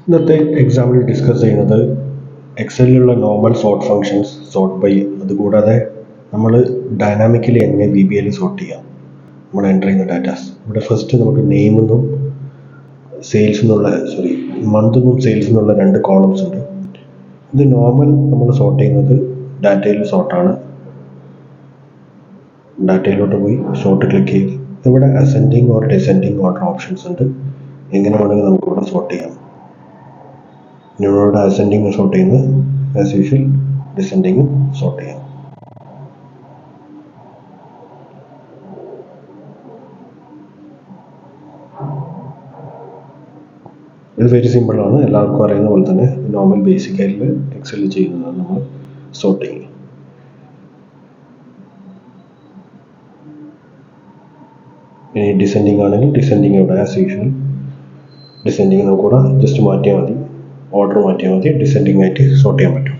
ഇന്നത്തെ example discuss ചെയ്യുന്നത് എക്സലിലുള്ള normal sort functions, sort by, അതുകൂടാതെ നമ്മൾ ഡൈനാമിക്കലി എങ്ങനെ VBA സോർട്ട് ചെയ്യാം നമ്മൾ എൻ്റർ ചെയ്യുന്ന ഡാറ്റാസ്. ഇവിടെ ഫസ്റ്റ് നമുക്ക് നെയിമെന്നും മന്തെന്നും സെയിൽസ് എന്നുള്ള രണ്ട് കോളംസ് ഉണ്ട്. ഇത് നോർമൽ നമ്മൾ സോർട്ട് ചെയ്യുന്നത് ഡാറ്റയിൽ സോർട്ടാണ്. ഡാറ്റയിലോട്ട് പോയി സോർട്ട് ക്ലിക്ക് ചെയ്ത് ഇവിടെ ascending or descending order options ഉണ്ട്. എങ്ങനെ വേണമെങ്കിൽ നമുക്കിവിടെ സോർട്ട് ചെയ്യാം. നിങ്ങളിവിടെ അസെൻഡിങ് സോർട്ട് ചെയ്യുന്നത് ആസ് യൂഷ്വൽ ഡിസെൻഡിങ് സോർട്ട് ചെയ്യാം. ഇത് വെരി സിമ്പിളാണ്, എല്ലാവർക്കും അറിയുന്ന പോലെ തന്നെ നോർമൽ ബേസിക് ആയിട്ട് എക്സലിൽ ചെയ്യുന്നതാണ് നമ്മൾ സോർട്ടിങ്. ഇനി ഡിസെൻഡിങ് ആണെങ്കിൽ ഡിസെൻഡിങ് ഇവിടെ ആസ് യൂഷ്വൽ ഡിസെൻഡിങ് നമുക്കിവിടെ ജസ്റ്റ് മാറ്റിയാൽ മതി, ഓർഡർ മാറ്റിയാൽ മതി, ഡിസെൻഡിങ് ആയിട്ട് സോർട്ട് ചെയ്യാൻ പറ്റും.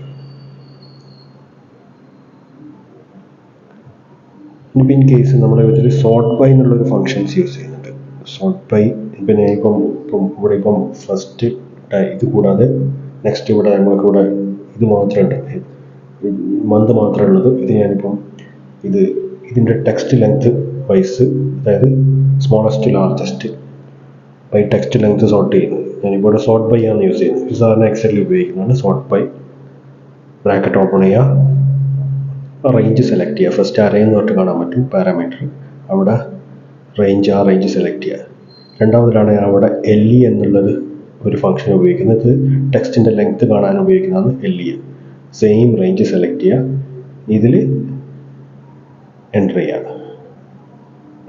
ഇനിയിപ്പോൾ ഇൻ കേസ് നമ്മുടെ ഇതിൽ സോർട്ട് ബൈ എന്നുള്ളൊരു ഫങ്ഷൻസ് യൂസ് ചെയ്യുന്നുണ്ട്. സോർട്ട് ബൈ പിന്നെ ഇവിടെ ഫസ്റ്റ് ഇത് കൂടാതെ നെക്സ്റ്റ് ഇവിടെ നമ്മൾക്കിവിടെ ഇത് മാത്രമുണ്ട്, മന്ത് മാത്രമേ ഉള്ളത്. ഇത് ഞാനിപ്പം ഇതിൻ്റെ ടെക്സ്റ്റ് ലെങ്ത് വൈസ്, അതായത് smallest largest by text length sort ചെയ്യുന്നത്. ഞാനിപ്പോൾ ഇവിടെ സോർട്ട് ബൈ ആണ് യൂസ് ചെയ്യുന്നത്. ഇത് സാധാരണ എക്സലിൽ ഉപയോഗിക്കുന്നതാണ്. സോർട്ട് ബൈ, ബ്രാക്കറ്റ് ഓപ്പൺ ചെയ്യുക, റേഞ്ച് സെലക്ട് ചെയ്യുക. ഫസ്റ്റ് അറേന്ന് തൊട്ട് കാണാൻ പറ്റും പാരാമീറ്റർ, അവിടെ റേഞ്ച് സെലക്ട് ചെയ്യുക. രണ്ടാമതിലാണ് അവിടെ LE എന്നുള്ളത് ഒരു ഫംഗ്ഷൻ ഉപയോഗിക്കുന്നത്. ടെക്സ്റ്റിൻ്റെ ലെങ്ത് കാണാൻ ഉപയോഗിക്കുന്നതാണ് LE. സെയിം റേഞ്ച് സെലക്ട് ചെയ്യുക, ഇതിൽ എൻ്റർ ചെയ്യുക,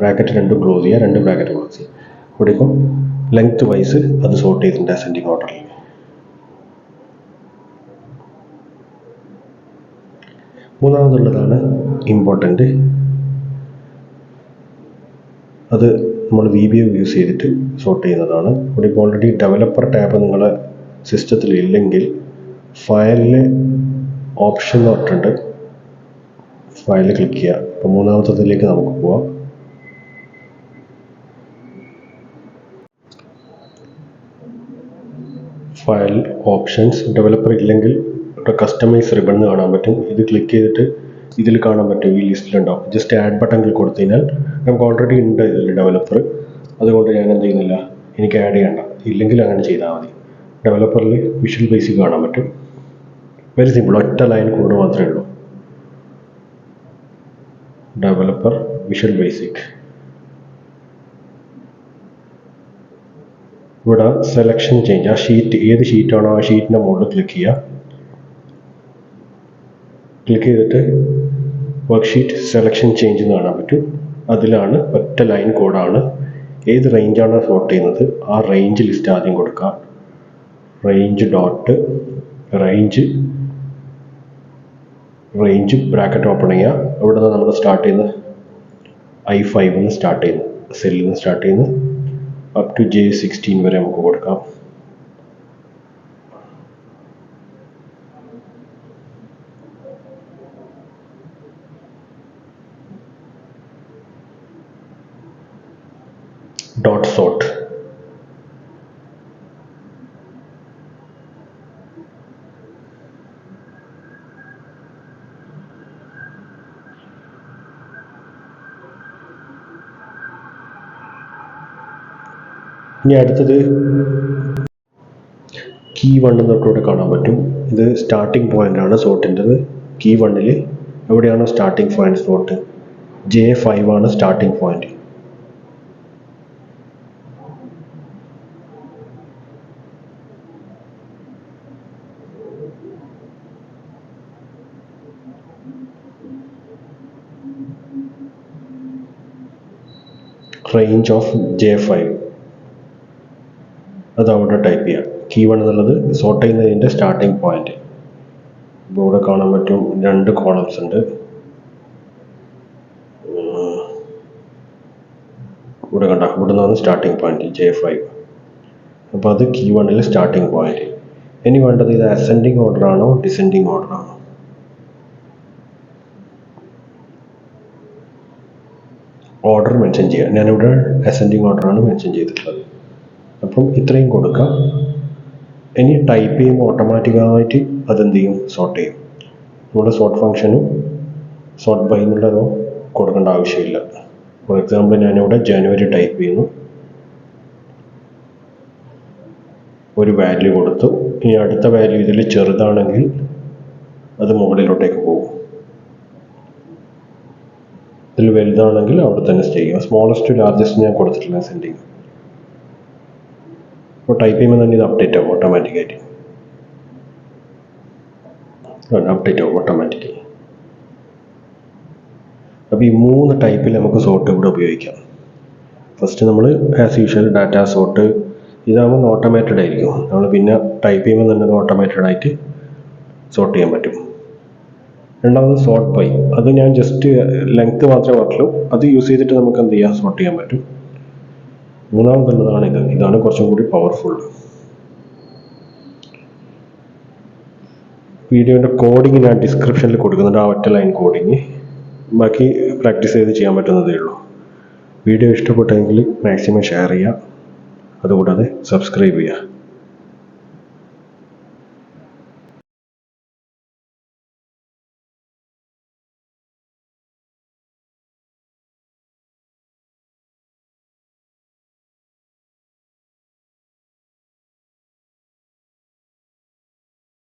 ബ്രാക്കറ്റ് രണ്ടും ക്ലോസ് ചെയ്യുക, രണ്ട് ബ്രാക്കറ്റ് ക്ലോസ് ചെയ്യുക. ഇവിടെ ഇപ്പം ലെങ്ത് വൈസ് അത് സോർട്ട് ചെയ്തിട്ടുണ്ട് അസെൻഡിങ് ഓർഡറിൽ. മൂന്നാമതുള്ളതാണ് ഇമ്പോർട്ടൻ്റ്. അത് നമ്മൾ VBA യൂസ് ചെയ്തിട്ട് സോർട്ട് ചെയ്യുന്നതാണ്. ഇവിടെ ഇപ്പോൾ ഓൾറെഡി ഡെവലപ്പർ ടാബ് നിങ്ങളെ സിസ്റ്റത്തിൽ ഇല്ലെങ്കിൽ ഫയലിൽ ഓപ്ഷൻ തൊട്ടുണ്ട്, ഫയൽ ക്ലിക്ക് ചെയ്യുക. അപ്പോൾ മൂന്നാമത്തതിലേക്ക് നമുക്ക് പോവാം. ഫയൽ ഓപ്ഷൻസ്, ഡെവലപ്പർ ഇല്ലെങ്കിൽ ഇവിടെ കസ്റ്റമൈസ് റിബൺ എന്ന് കാണാൻ പറ്റും. ഇത് ക്ലിക്ക് ചെയ്തിട്ട് ഇതിൽ കാണാൻ പറ്റും, ഈ ലിസ്റ്റിലുണ്ടാവും. ജസ്റ്റ് ആഡ് ബട്ടൺ ക്ലിക്ക് കൊടുത്തു കഴിഞ്ഞാൽ നമുക്ക് ഓൾറെഡി ഉണ്ട് ഇതിൽ ഡെവലപ്പർ. അതുകൊണ്ട് ഞാൻ എന്ത് ചെയ്യുന്നില്ല, എനിക്ക് ആഡ് ചെയ്യണ്ട. ഇല്ലെങ്കിൽ അങ്ങനെ ചെയ്താൽ മതി. ഡെവലപ്പറിൽ വിഷ്വൽ ബേസിക് കാണാൻ പറ്റും. വെരി സിമ്പിൾ, ഒറ്റ ലൈൻ കോഡ് മാത്രമേ ഉള്ളൂ. Developer visual basic. ഇവിടെ സെലക്ഷൻ ചേഞ്ച്, ആ ഷീറ്റ് ഏത് ഷീറ്റാണോ ആ ഷീറ്റിൻ്റെ മുകളിൽ ക്ലിക്ക് ചെയ്യുക. ക്ലിക്ക് ചെയ്തിട്ട് വർക്ക്ഷീറ്റ് സെലക്ഷൻ ചേഞ്ച് എന്ന് കാണാൻ പറ്റും. അതിലാണ് ഒറ്റ ലൈൻ കോഡാണ്. ഏത് റേഞ്ചാണോ സോർട്ട് ചെയ്യുന്നത് ആ റേഞ്ച് ലിസ്റ്റ് ആദ്യം കൊടുക്കുക. Range dot range bracket open ചെയ്യുക. ഇവിടെ നിന്ന് നമ്മൾ സ്റ്റാർട്ട് ചെയ്യുന്നത് I5 നിന്ന് സ്റ്റാർട്ട് ചെയ്യുന്നത്, സെല്ലിൽ നിന്ന് സ്റ്റാർട്ട് ചെയ്യുന്നത് അപ് ടു J16 വരെ നമുക്ക് കൊടുക്കാം. Dot sort. ഇനി അടുത്തത് കീ 1 തൊട്ടിവിടെ കാണാൻ പറ്റും. ഇത് സ്റ്റാർട്ടിംഗ് പോയിന്റ് ആണ് സോർട്ടിൻ്റെത്. കീ 1 എവിടെയാണോ സ്റ്റാർട്ടിംഗ് പോയിന്റ് സോർട്ട്, J5 ആണ് starting point. Range of J5 അത് അവിടെ ടൈപ്പ് ചെയ്യാം. കീ 1 എന്നുള്ളത് സോർട്ട് ചെയ്യുന്നതിൻ്റെ സ്റ്റാർട്ടിംഗ് പോയിന്റ്. ഇപ്പോൾ ഇവിടെ കാണാൻ പറ്റും രണ്ട് കോളംസ് ഉണ്ട്. ഇവിടെ കണ്ട, ഇവിടെ നിന്നാണ് സ്റ്റാർട്ടിംഗ് പോയിന്റ് J5. അപ്പോൾ അത് കീ 1 സ്റ്റാർട്ടിംഗ് പോയിന്റ്. ഇനി വേണ്ടത് ഇത് അസെൻഡിങ് ഓർഡർ ആണോ ഡിസെൻഡിങ് ഓർഡർ ആണോ. ഓർഡർ മെൻഷൻ ചെയ്യുക. ഞാനിവിടെ അസെൻഡിങ് ഓർഡറാണ് മെൻഷൻ ചെയ്തിട്ടുള്ളത്. അപ്പം ഇത്രയും കൊടുക്കുക. ഇനി ടൈപ്പ് ചെയ്യുമ്പോൾ ഓട്ടോമാറ്റിക്കായിട്ട് അതെന്ത് ചെയ്യും, സോർട്ട് ചെയ്യും. നമ്മുടെ സോർട്ട് ഫംഗ്ഷനും സോർട്ട് ബൈ എന്നുള്ളതോ കൊടുക്കേണ്ട ആവശ്യമില്ല. ഫോർ എക്സാമ്പിൾ ഞാനിവിടെ ജനുവരി ടൈപ്പ് ചെയ്യുന്നു, ഒരു വാല്യൂ കൊടുത്തു. ഇനി അടുത്ത വാല്യൂ ഇതിൽ ചെറുതാണെങ്കിൽ അത് മുകളിലോട്ടേക്ക് പോകും, ഇതിൽ വലുതാണെങ്കിൽ അവിടെ തന്നെ സ്റ്റേ ചെയ്യും. സ്മോളസ്റ്റ് ടു ലാർജസ്റ്റ് ഞാൻ കൊടുത്തിട്ടില്ല സെൻഡിങ്. അപ്പോൾ ടൈപ്പ് ചെയ്യുമ്പോൾ തന്നെ ഇത് അപ്ഡേറ്റ് ആവും ഓട്ടോമാറ്റിക്കായിട്ട്. അപ്ഡേറ്റ് ആവും ഓട്ടോമാറ്റിക്കലി. അപ്പോൾ ഈ 3 ടൈപ്പിൽ നമുക്ക് സോർട്ട് ഇവിടെ ഉപയോഗിക്കാം. ഫസ്റ്റ് നമ്മൾ ആസ് യൂഷ്വൽ ഡാറ്റ സോർട്ട്, ഇതാകുമ്പോൾ ഓട്ടോമേറ്റഡ് ആയിരിക്കും. നമ്മൾ പിന്നെ ടൈപ്പ് ചെയ്യുമ്പോൾ തന്നെ അത് ഓട്ടോമേറ്റഡ് ആയിട്ട് സോർട്ട് ചെയ്യാൻ പറ്റും. രണ്ടാമത് സോർട്ട് ബൈ, അത് ഞാൻ ജസ്റ്റ് ലെങ്ത് മാത്രമേ പറഞ്ഞുള്ളൂ. അത് യൂസ് ചെയ്തിട്ട് നമുക്ക് എന്ത് ചെയ്യാം, സോർട്ട് ചെയ്യാൻ പറ്റും. മൂന്നാമതുള്ളതാണ് ഇത്. ഇതാണ് കുറച്ചും കൂടി പവർഫുൾ. വീഡിയോൻ്റെ കോഡിങ് ഞാൻ ഡിസ്ക്രിപ്ഷനിൽ കൊടുക്കുന്നുണ്ട്, ആ ഒറ്റ ലൈൻ കോഡിങ്. ബാക്കി പ്രാക്ടീസ് ചെയ്ത് ചെയ്യാൻ പറ്റുന്നതേ ഉള്ളൂ. വീഡിയോ ഇഷ്ടപ്പെട്ടെങ്കിൽ മാക്സിമം ഷെയർ ചെയ്യുക, അതുകൂടാതെ സബ്സ്ക്രൈബ് ചെയ്യുക.